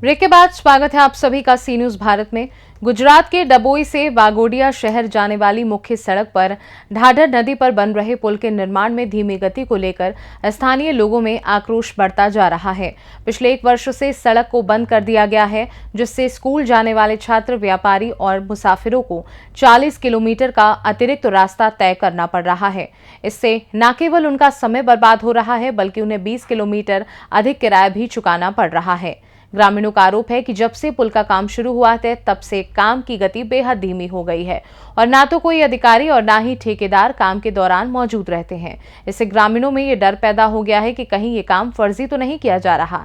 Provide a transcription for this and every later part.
Break के बाद स्वागत है आप सभी का सी न्यूज भारत में। गुजरात के डबोई से वागोडिया शहर जाने वाली मुख्य सड़क पर ढाढर नदी पर बन रहे पुल के निर्माण में धीमी गति को लेकर स्थानीय लोगों में आक्रोश बढ़ता जा रहा है। पिछले 1 वर्ष से सड़क को बंद कर दिया गया है, जिससे स्कूल जाने वाले छात्र, व्यापारी और मुसाफिरों को 40 किलोमीटर का अतिरिक्त रास्ता तय करना पड़ रहा है। इससे न केवल उनका समय बर्बाद हो रहा है, बल्कि उन्हें 20 किलोमीटर अधिक किराया भी चुकाना पड़ रहा है। ग्रामीणों का आरोप है कि जब से पुल का काम शुरू हुआ है, तब से काम की गति बेहद धीमी हो गई है और ना तो कोई अधिकारी और ना ही ठेकेदार काम के दौरान मौजूद रहते हैं। इससे ग्रामीणों में ये डर पैदा हो गया है कि कहीं ये काम फर्जी तो नहीं किया जा रहा।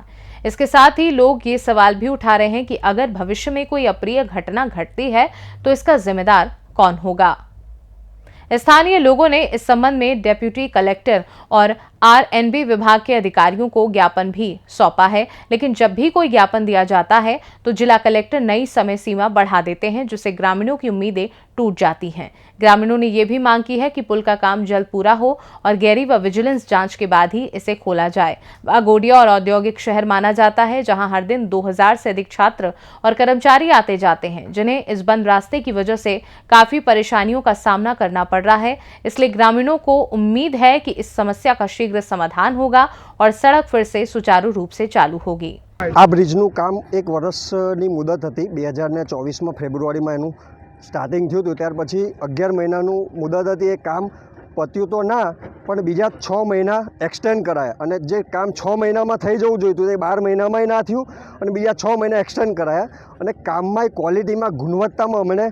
इसके साथ ही लोग ये सवाल भी उठा रहे हैं कि अगर भविष्य में कोई अप्रिय घटना घटती है तो इसका जिम्मेदार कौन होगा। स्थानीय लोगों ने इस संबंध में डेप्यूटी कलेक्टर और आरएनबी विभाग के अधिकारियों को ज्ञापन भी सौंपा है, लेकिन जब भी कोई ज्ञापन दिया जाता है तो जिला कलेक्टर नई समय सीमा बढ़ा देते हैं, जिससे ग्रामीणों की उम्मीदें टूट जाती हैं। ग्रामीणों ने यह भी मांग की है कि पुल का काम जल्द पूरा हो और गहरी व विजिलेंस जांच के बाद ही इसे खोला जाए। वागोडिया और औद्योगिक शहर माना जाता है, जहां हर दिन 2000 से अधिक छात्र और कर्मचारी आते जाते हैं, जिन्हें इस बंद रास्ते की वजह से काफी परेशानियों का सामना करना पड़ रहा है। इसलिए ग्रामीणों को उम्मीद है कि इस समस्या का शीघ्र समाधान होगा और सड़क फिर से सुचारू रूप से चालू होगी। आ ब्रिजનું કામ 1 વર્ષની મુદત હતી। 2024માં ફેબ્રુઆરીમાં એનું સ્ટાર્ટિંગ થયું હતું, ત્યાર પછી 11 મહિનાનું મુદત હતી। એ કામ પત્યું તો ના, પણ બીજા 6 મહિના એક્સટેન્ડ કરાયા અને જે કામ 6 મહિનામાં થઈ જવું જોઈતું તે 12 મહિનામાં ના થયું અને બીજા 6 મહિના એક્સટેન્ડ કરાયા અને કામમાં ક્વોલિટીમાં, ગુણવત્તામાં અમને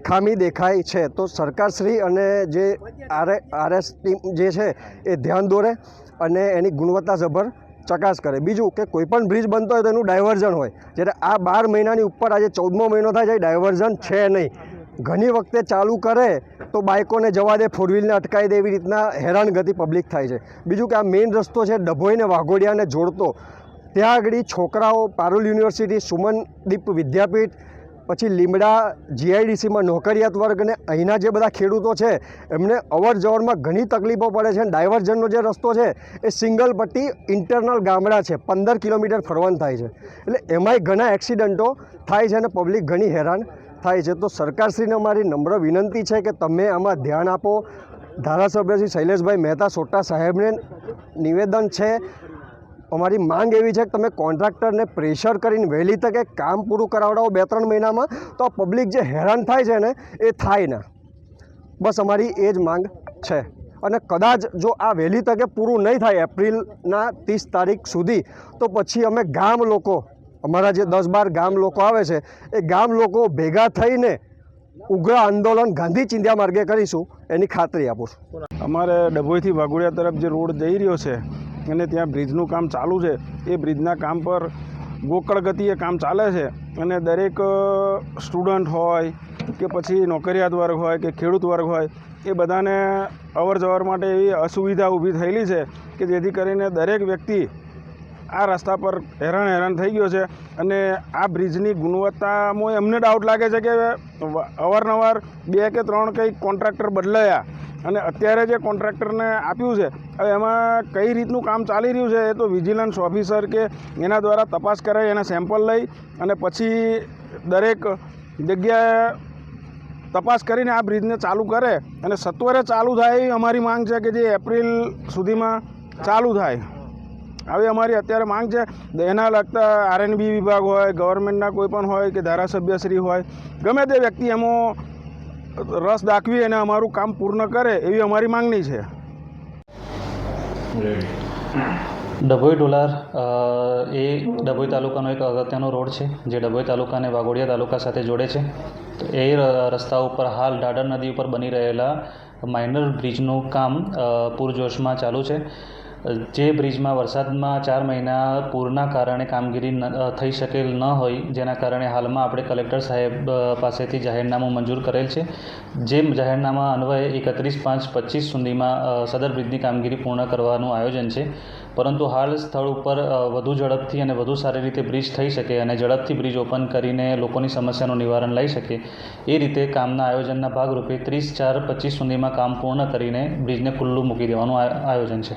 ખામી દેખાય છે। તો સરકારશ્રી અને જે આરએસ ટીમ જે છે એ ધ્યાન દોરે અને એની ગુણવત્તા જબર ચકાસ કરે। બીજું કે કોઈપણ બ્રિજ બનતો હોય તો એનું ડાયવર્ઝન હોય, જ્યારે આ 12 મહિનાની ઉપર આજે 14મો મહિનો થાય છે, ડાયવર્ઝન છે નહીં। ઘણી વખતે ચાલુ કરે તો બાઇકોને જવા દે, ફોર વ્હીલને અટકાવી દે, એવી રીતના હેરાનગતિ પબ્લિક થાય છે। બીજું કે આ મેઇન રસ્તો છે ડભોઈને વાઘોડિયાને જોડતો, ત્યાં આગળ છોકરાઓ પારુલ યુનિવર્સિટી, સુમનદીપ વિદ્યાપીઠ, પછી લીમડા જીઆઈડીસીમાં નોકરિયાત વર્ગ અને અહીંના જે બધા ખેડૂતો છે એમને અવર જવરમાં ઘણી તકલીફો પડે છે। ડાયવર્ઝનનો જે રસ્તો છે એ સિંગલ પટ્ટી ઇન્ટરનલ ગામડા છે, 15 કિલોમીટર ફરવાનું થાય છે, એટલે એમાંય ઘણા એક્સિડન્ટો થાય છે અને પબ્લિક ઘણી હેરાન થાય છે। તો સરકારશ્રીને અમારી નમ્ર વિનંતી છે કે તમે આમાં ध्यान આપો। ધારાસભ્ય શ્રી શૈલેષભાઈ મહેતા સોટા સાહેબને નિવેદન છે, અમારી માંગ એવી છે કે તમે કોન્ટ્રાક્ટરને પ્રેશર કરીને વહેલી તકે કામ પૂરું કરાવડાવો 2-3 મહિનામાં, તો આ પબ્લિક જે હેરાન થાય છે ને એ થાય ના। બસ અમારી એ જ માંગ છે અને કદાચ જો આ વહેલી તકે પૂરું નહીં થાય એપ્રિલના 30 તારીખ સુધી, તો પછી અમે ગામ લોકો, અમારા જે 10-12 ગામ લોકો આવે છે એ ગામ લોકો ભેગા થઈને ઉગ્ર આંદોલન ગાંધી ચિંધ્યા માર્ગે કરીશું, એની ખાતરી આપું છું। અમારે ડભોઈથી વાઘોડિયા તરફ જે રોડ જઈ રહ્યો છે અને ત્યાં બ્રિજનું કામ ચાલુ છે, એ બ્રિજના કામ પર ગોકળ ગતિએ કામ ચાલે છે અને દરેક સ્ટુડન્ટ હોય કે પછી નોકરિયાત વર્ગ હોય કે ખેડૂત વર્ગ હોય, એ બધાને અવર જવર માટે એવી અસુવિધા ઊભી થયેલી છે કે જેથી કરીને દરેક વ્યક્તિ આ રસ્તા પર હેરાન થઈ ગયો છે। અને આ બ્રિજની ગુણવત્તામાં અમને ડાઉટ લાગે છે કે અવારનવાર 2 કે 3 કંઈક કોન્ટ્રાક્ટર બદલાયા અને અત્યારે જે કોન્ટ્રાક્ટરને આપ્યું છે, હવે એમાં કઈ રીતનું કામ ચાલી રહ્યું છે એ તો વિજિલન્સ ઓફિસર કે એના દ્વારા તપાસ કરાય, એના સેમ્પલ લઈ અને પછી દરેક જગ્યાએ તપાસ કરીને આ બ્રિજને ચાલુ કરે અને સત્વરે ચાલુ થાય એવી અમારી માંગ છે કે જે એપ્રિલ સુધીમાં ચાલુ થાય, આવી અમારી અત્યારે માંગ છે। એના લગતા આરએનબી વિભાગ હોય, ગવર્મેન્ટના કોઈ પણ હોય કે ધારાસભ્યશ્રી હોય, ગમે તે વ્યક્તિ એમાં રસ દાખવી અને અમારું કામ પૂર્ણ કરે એવી અમારી માંગણી છે। ડભોઈ ડોલાર એ ડભોઈ તાલુકાનો એક અગત્યનો રોડ છે, જે ડભોઈ તાલુકાને વાઘોડિયા તાલુકા સાથે જોડે છે। તો એ રસ્તા ઉપર હાલ ઢાઢર નદી ઉપર બની રહેલા માઇનર બ્રિજનું કામ પૂરજોશમાં ચાલુ છે। જે બ્રિજમાં વરસાદમાં 4 મહિના પૂરના કારણે કામગીરી થઈ શકેલ ન હોય, જેના કારણે હાલમાં આપણે કલેક્ટર સાહેબ પાસેથી જાહેરનામું મંજૂર કરેલ છે. જે જાહેરનામા અન્વયે 31/5/25 સુધીમાં સદર બ્રિજની કામગીરી પૂર્ણ કરવાનું આયોજન છે. પરંતુ હાલ સ્થળ ઉપર વધુ ઝડપથી અને વધુ સારી રીતે બ્રિજ થઈ શકે અને ઝડપથી બ્રિજ ઓપન કરીને લોકોની સમસ્યાનું નિવારણ લઈ શકે એ રીતે કામના આયોજનના ભાગરૂપે 30/4/25 સુધીમાં કામ પૂર્ણ કરીને બ્રિજને ખુલ્લું મૂકી દેવાનું આયોજન છે.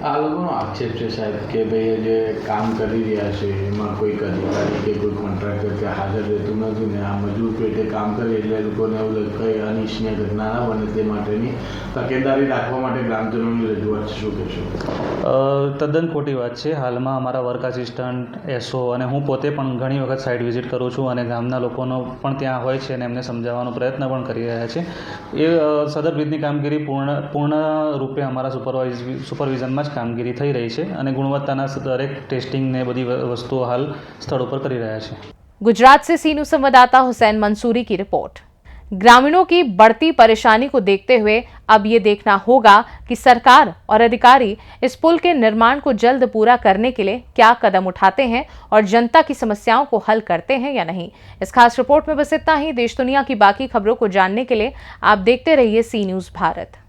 આ લોકોનો આક્ષેપ છે સાહેબ કે ભાઈ જે કામ કરી રહ્યા છે એમાં કોઈક અધિકારી કે કોઈ કોન્ટ્રાક્ટર કે હાજર રહેતું નથી ને આ મજૂર પેટે કામ કરે એટલે લોકોને એવું કંઈ અનિચ્છનીય ઘટના ના બને તે માટેની તકેદારી રાખવા માટે ગ્રામજનોની રજૂઆત છે. શું કહેશો? તદ્દન ખોટી વાત છે. હાલમાં અમારા વર્ક આસિસ્ટન્ટ, એસઓ અને હું પોતે પણ ઘણી વખત સાઇટ વિઝિટ કરું છું અને ગામના લોકોનો પણ ત્યાં હોય છે અને એમને સમજાવવાનો પ્રયત્ન પણ કરી રહ્યા છે. એ સદર બ્રિજની કામગીરી પૂર્ણ રૂપે અમારા સુપરવિઝનમાં જ કામગીરી થઈ રહી છે અને ગુણવત્તાના દરેક ટેસ્ટિંગ ને બધી વસ્તુઓ હાલ સ્થળ ઉપર કરી રહ્યા છે. गुजरात से सीनू संवाददाता हुसैन मंसूरी की रिपोर्ट। ग्रामीणों की बढ़ती परेशानी को देखते हुए अब ये देखना होगा कि सरकार और अधिकारी इस पुल के निर्माण को जल्द पूरा करने के लिए क्या कदम उठाते हैं और जनता की समस्याओं को हल करते हैं या नहीं। इस खास रिपोर्ट में बस इतना ही। देश दुनिया की बाकी खबरों को जानने के लिए आप देखते रहिए सी न्यूज़ भारत।